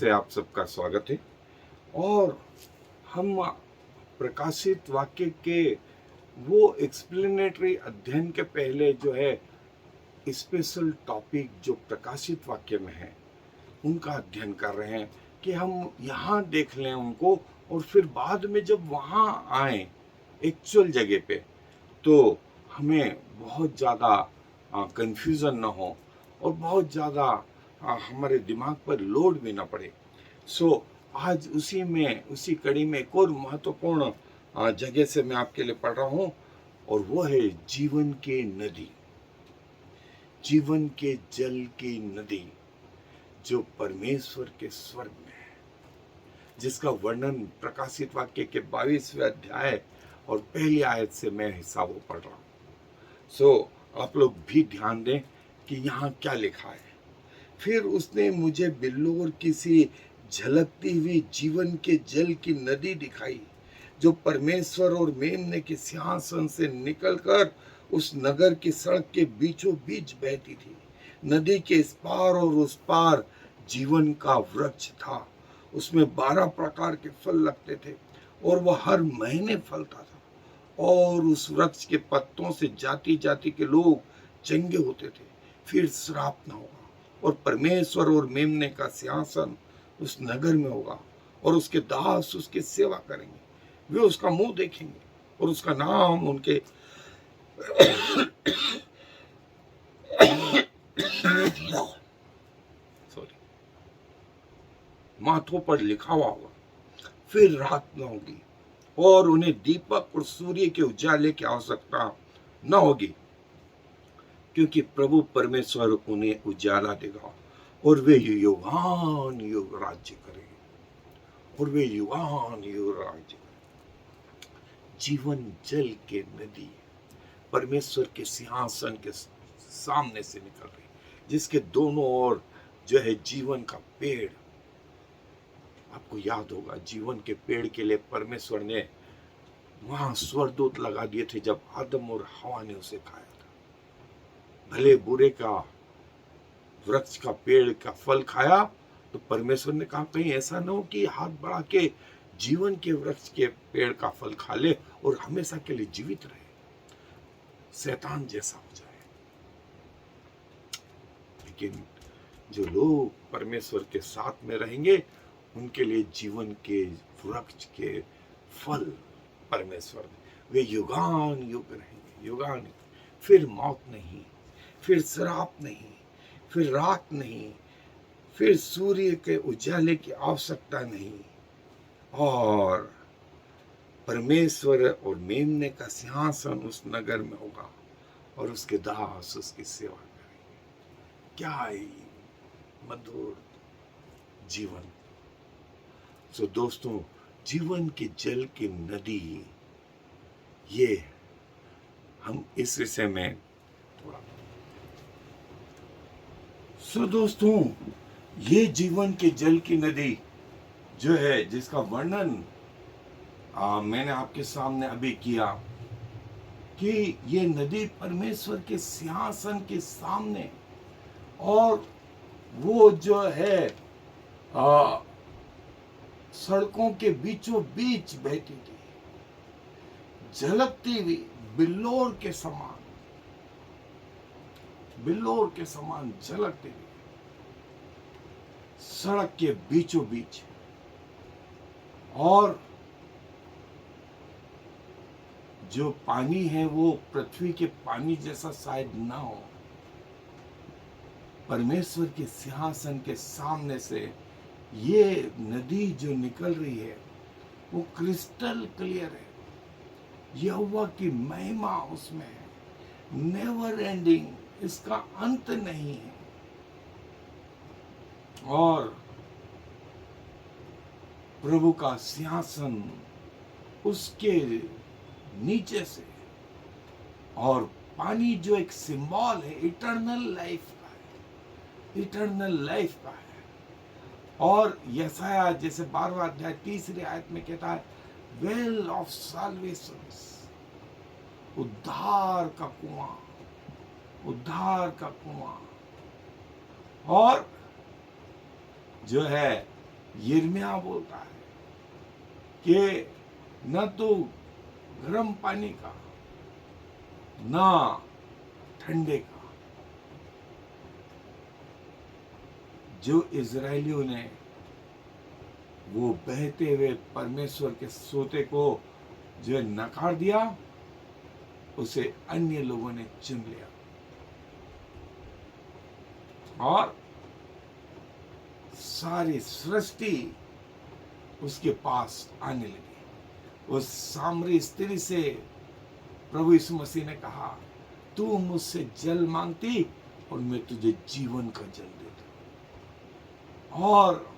से आप सबका स्वागत है। और हम प्रकाशित वाक्य के वो एक्सप्लेनेटरी अध्ययन के पहले जो है स्पेशल टॉपिक जो प्रकाशित वाक्य में है उनका अध्ययन कर रहे हैं कि हम यहाँ देख लें उनको, और फिर बाद में जब वहाँ आए एक्चुअल जगह पे तो हमें बहुत ज़्यादा कंफ्यूजन ना हो और बहुत ज़्यादा हमारे दिमाग पर लोड भी ना पड़े। सो आज उसी कड़ी में एक और महत्वपूर्ण जगह से मैं आपके लिए पढ़ रहा हूँ, और वो है जीवन की नदी, जीवन के जल की नदी जो परमेश्वर के स्वर्ग में है, जिसका वर्णन प्रकाशित वाक्य के 22वें अध्याय और पहली आयत से मैं हिस्सा वो पढ़ रहा हूँ। सो आप लोग भी ध्यान दें कि यहाँ क्या लिखा है। फिर उसने मुझे बिल्लोर किसी झलकती हुई जीवन के जल की नदी दिखाई, जो परमेश्वर और मेमने के सिंहासन से निकलकर उस नगर की सड़क के बीचों बीच बहती थी। नदी के इस पार और उस पार जीवन का वृक्ष था। उसमें 12 प्रकार के फल लगते थे और वह हर महीने फलता था, और उस वृक्ष के पत्तों से जाति जाति के लोग चंगे होते थे। फिर श्राप न होगा, और परमेश्वर और मेमने का सिंहासन उस नगर में होगा, और उसके दास उसकी सेवा करेंगे। वे उसका मुंह देखेंगे और उसका नाम उनके माथों पर लिखा हुआ होगा। फिर रात न होगी और उन्हें दीपक और सूर्य के उजाले की आवश्यकता न होगी, क्योंकि प्रभु परमेश्वर उन्हें उजाला देगा, और वे युगान युग राज्य करेंगे, और वे युगान युग राज्य करेंगे। जीवन जल के नदी परमेश्वर के सिंहासन के सामने से निकल रही, जिसके दोनों ओर जो है जीवन का पेड़। आपको याद होगा जीवन के पेड़ के लिए परमेश्वर ने वहां स्वर्गदूत लगा दिए थे जब आदम और हवा ने उसे खाया था। भले बुरे का वृक्ष का पेड़ का फल खाया तो परमेश्वर ने कहा कहीं ऐसा ना हो कि हाथ बढ़ा के जीवन के वृक्ष के पेड़ का फल खा ले और हमेशा के लिए जीवित रहे, शैतान जैसा हो जाए। लेकिन जो लोग परमेश्वर के साथ में रहेंगे उनके लिए जीवन के वृक्ष के फल परमेश्वर वे युगान युग रहेंगे, युगान। फिर मौत नहीं, फिर श्राप नहीं, फिर रात नहीं, फिर सूर्य के उजाले की आवश्यकता नहीं, और परमेश्वर और मेमने का सिंहासन उस नगर में होगा, और उसके दास उसकी सेवा करेंगे। क्या है मधुर जीवन। सो दोस्तों, जीवन के जल की नदी, ये हम इस विषय में थोड़ा। सो दोस्तों, ये जीवन के जल की नदी जो है जिसका वर्णन मैंने आपके सामने अभी किया कि ये नदी परमेश्वर के सिंहासन के सामने, और वो जो है सड़कों के बीचों बीच बहती थी, झलकती हुई बिल्लोर के समान, बिल्लोर के समान झलकती हुई सड़क के बीचों बीच। और जो पानी है वो पृथ्वी के पानी जैसा शायद ना हो। परमेश्वर के सिंहासन के सामने से ये नदी जो निकल रही है वो क्रिस्टल क्लियर है। यहोवा की महिमा उसमें है, नेवर एंडिंग, इसका अंत नहीं है। और प्रभु का सिंहासन उसके नीचे से, और पानी जो एक सिंबल है इटर्नल लाइफ का है, इटर्नल लाइफ का है। और यशाया जैसे 12वां अध्याय 3री आयत में कहता है, वेल ऑफ साल्वेशन, उद्धार का कुआं, उद्धार का कुआं। और जो है यिर्मयाह बोलता है कि न तो गर्म पानी का ना ठंडे का, जो इजरायलियों ने वो बहते हुए परमेश्वर के सोते को जो नकार दिया, उसे अन्य लोगों ने चुन लिया और सारी सृष्टि उसके पास आने लगी। उस सामरी स्त्री से प्रभु यीशु मसीह ने कहा, तू मुझसे जल मांगती और मैं तुझे जीवन का जल देता। और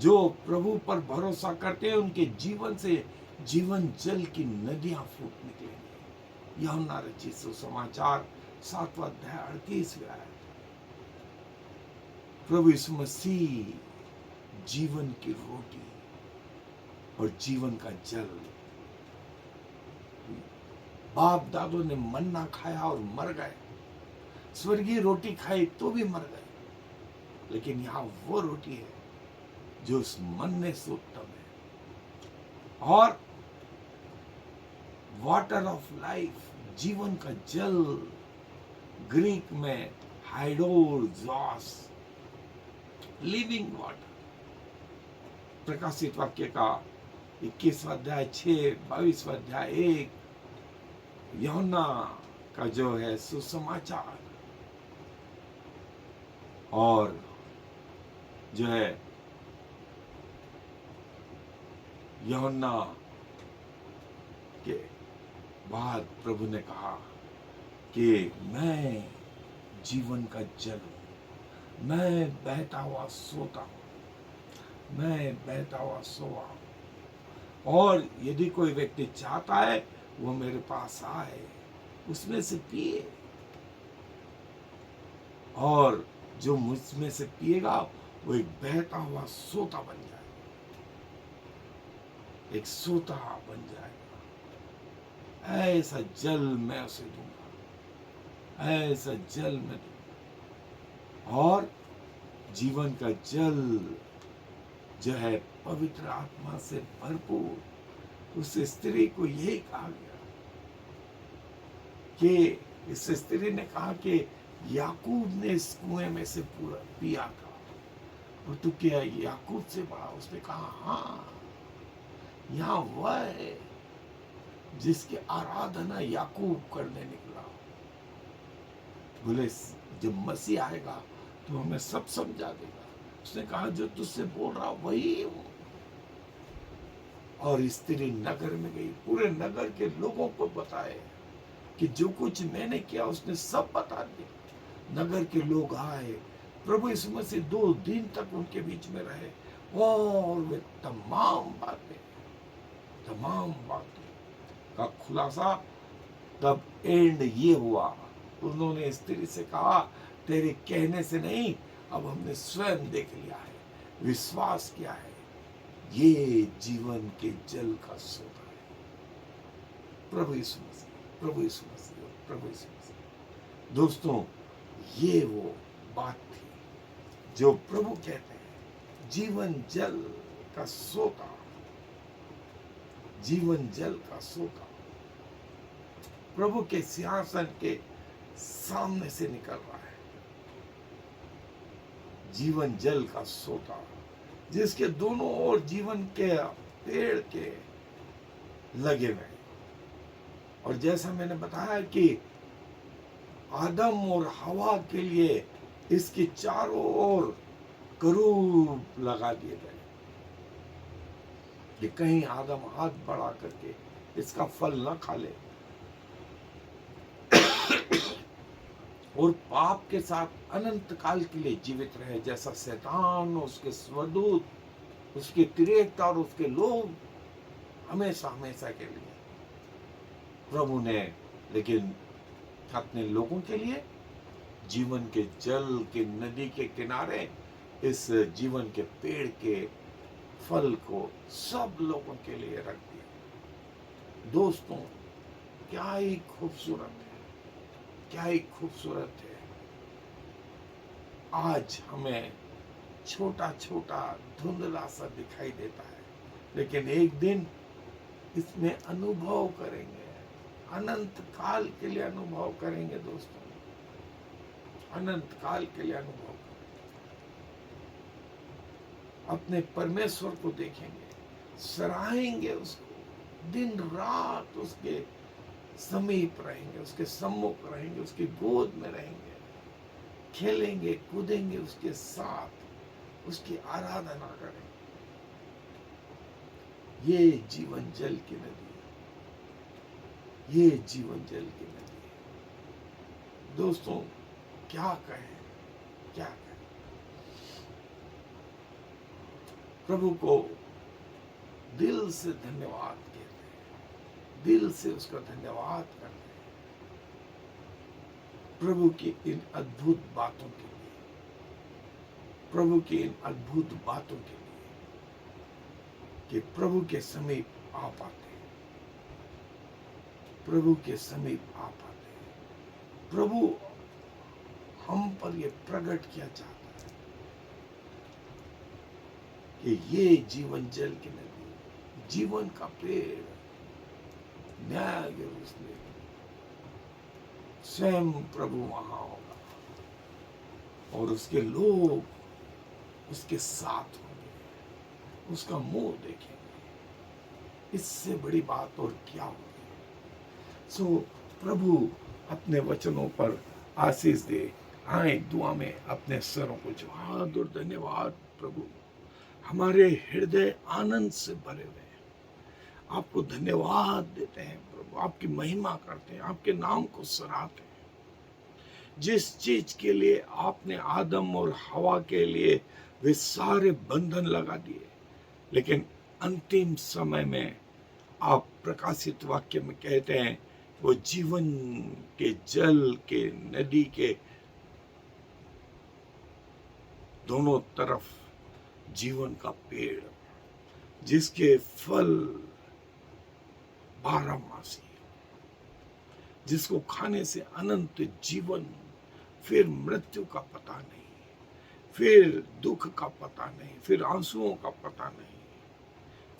जो प्रभु पर भरोसा करते हैं उनके जीवन से जीवन जल की नदियां फूट निकलेंगी। यूहन्ना रचित सुसमाचार 7वां अध्याय 38वें आयत। प्रभु यीशु मसीह जीवन की रोटी और जीवन का जल। बाप दादों ने मन्ना खाया और मर गए, स्वर्गीय रोटी खाई तो भी मर गए, लेकिन यहां वो रोटी है जो उस मन्ने से उत्तम है। और वाटर ऑफ लाइफ, जीवन का जल, ग्रीक में हाइड्रोजॉस, लिविंग वाटर। प्रकाशित वाक्य का 21वां अध्याय 6, 22वां अध्याय 1, यूहन्ना का जो है सुसमाचार, और जो है यूहन्ना के बाद प्रभु ने कहा कि मैं जीवन का जल हूं, मैं बहता हुआ सोता हूं, मैं बहता हुआ सोआ हूं। और यदि कोई व्यक्ति चाहता है वो मेरे पास आए, उसमें से पिए, और जो मुझ में से पिएगा वो एक बहता हुआ सोता बन जाएगा, एक सोता बन जाएगा। ऐसा जल मैं उसे दूंगा, ऐसा जल मैं दूंगा। और जीवन का जल जो है पवित्र आत्मा से भरपूर। उस स्त्री को यही कहा गया कि इस स्त्री ने कहा कि याकूब ने इस कुएं में से पूरा पिया था, और तू क्या याकूब से बड़ा? उसने कहा हाँ, यहाँ वह है जिसकी आराधना याकूब करने निकला। बोले जब मसीह आएगा तो हमें सब समझा देगा। उसने कहा जो तुझसे बोल रहा वही हूं। और स्त्री नगर में गई, पूरे नगर के लोगों को बताए कि जो कुछ मैंने किया उसने सब बता दिया। नगर के लोग आए, प्रभु यीशु मसीह 2 दिन तक उनके बीच में रहे, और वे तमाम बातें का खुलासा, तब एंड ये हुआ, उन्होंने स्त्री से कहा तेरे कहने से नहीं, अब हमने स्वयं देख लिया है, विश्वास किया है, ये जीवन के जल का सोता है। प्रभु यीशु मसीह, प्रभु यीशु मसीह, प्रभु यीशु मसीह। दोस्तों, ये वो बात थी जो प्रभु कहते हैं, जीवन जल का सोता, जीवन जल का सोता प्रभु के सिंहासन के सामने से निकल रहा है। जीवन जल का सोता, जिसके दोनों ओर जीवन के पेड़ के लगे हुए। और जैसा मैंने बताया कि आदम और हवा के लिए इसके चारों ओर करूब लगा दिए गए कि कहीं आदम हाथ बढ़ा करके इसका फल न खा ले और पाप के साथ अनंत काल के लिए जीवित रहे, जैसा शैतान, उसके स्वदूत, उसके तिरेकता और उसके लोग हमेशा हमेशा के लिए। प्रभु ने लेकिन अपने लोगों के लिए जीवन के जल की नदी के किनारे इस जीवन के पेड़ के फल को सब लोगों के लिए रख दिया। दोस्तों, क्या ही खूबसूरत है, क्या ही खूबसूरत है। आज हमें छोटा छोटा धुंधला सा दिखाई देता है, लेकिन एक दिन इसमें अनुभव करेंगे, अनंत काल के लिए अनुभव करेंगे दोस्तों, अनंत काल के लिए अनुभव करेंगे। अपने परमेश्वर को देखेंगे, सराहेंगे उसको, दिन रात उसके समीप रहेंगे, उसके सम्मुख रहेंगे, उसकी गोद में रहेंगे, खेलेंगे कूदेंगे उसके साथ, उसकी आराधना करेंगे। ये जीवन जल की नदी है, ये जीवन जल की नदी है। दोस्तों क्या कहें, क्या कहें। प्रभु को दिल से धन्यवाद कहते हैं, दिल से उसका धन्यवाद करते हैं प्रभु की इन अद्भुत बातों के लिए, प्रभु की इन अद्भुत बातों के लिए कि प्रभु के समीप आ पाते हैं, प्रभु के समीप आ पाते हैं। प्रभु हम पर ये प्रकट किया चाहता है कि ये जीवन जल की नदी, जीवन का पेड़, न्याय यरूशलेम, स्वयं प्रभु वहां होगा और उसके लोग उसके साथ होंगे, उसका मुंह देखेंगे। इससे बड़ी बात और क्या होगी। सो प्रभु अपने वचनों पर आशीष दे। आए दुआ में अपने सरों को झुका दो। धन्यवाद प्रभु, हमारे हृदय आनंद से भरे हुए हैं, आपको धन्यवाद देते हैं प्रभु, आपकी महिमा करते हैं, आपके नाम को सराहते हैं। जिस चीज के लिए आपने आदम और हवा के लिए वे सारे बंधन लगा दिए, लेकिन अंतिम समय में आप प्रकाशित वाक्य में कहते हैं वो जीवन के जल के नदी के दोनों तरफ जीवन का पेड़, जिसके फल 12 मासी, जिसको खाने से अनंत जीवन, फिर मृत्यु का पता नहीं, फिर दुख का पता नहीं, फिर आंसुओं का पता नहीं,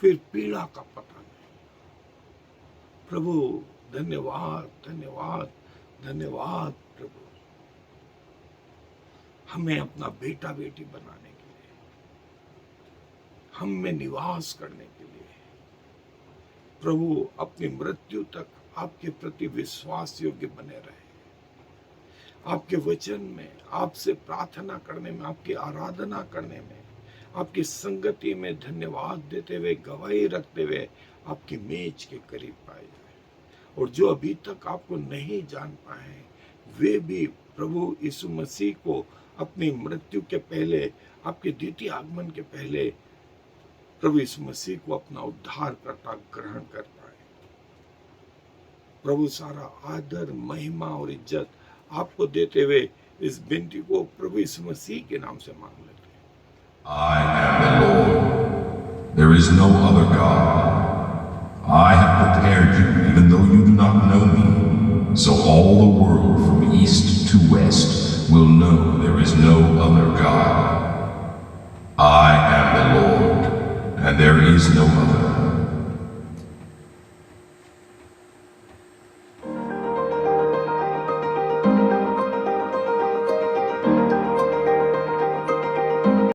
फिर पीड़ा का पता नहीं। प्रभु धन्यवाद, धन्यवाद, धन्यवाद प्रभु, हमें अपना बेटा बेटी बनाने के लिए, हम में निवास करने के लिए, प्रभु अपनी मृत्यु तक आपके प्रति विश्वास योग्य बने रहे, आपके वचन में, आपसे प्रार्थना करने में, आपकी आराधना करने में, आपकी संगति में धन्यवाद देते हुए, गवाही रखते हुए आपकी मेज के करीब पाए जाए। और जो अभी तक आपको नहीं जान पाए वे भी प्रभु यीशु मसीह को अपनी मृत्यु के पहले, आपके द्वितीय आगमन के पहले प्रभु यीशु मसीह को अपना उद्धारकर्ता ग्रहण कर पाए। प्रभु सारा आदर, महिमा और इज्जत आपको देते हुए इस विनती को प्रभु यीशु मसीह के नाम से मांग लेते हैं। I am the Lord. There is no other God. I have prepared you even though you do not know me, so all the world from east to west will know there is no other God. I am the Lord, and there is no other.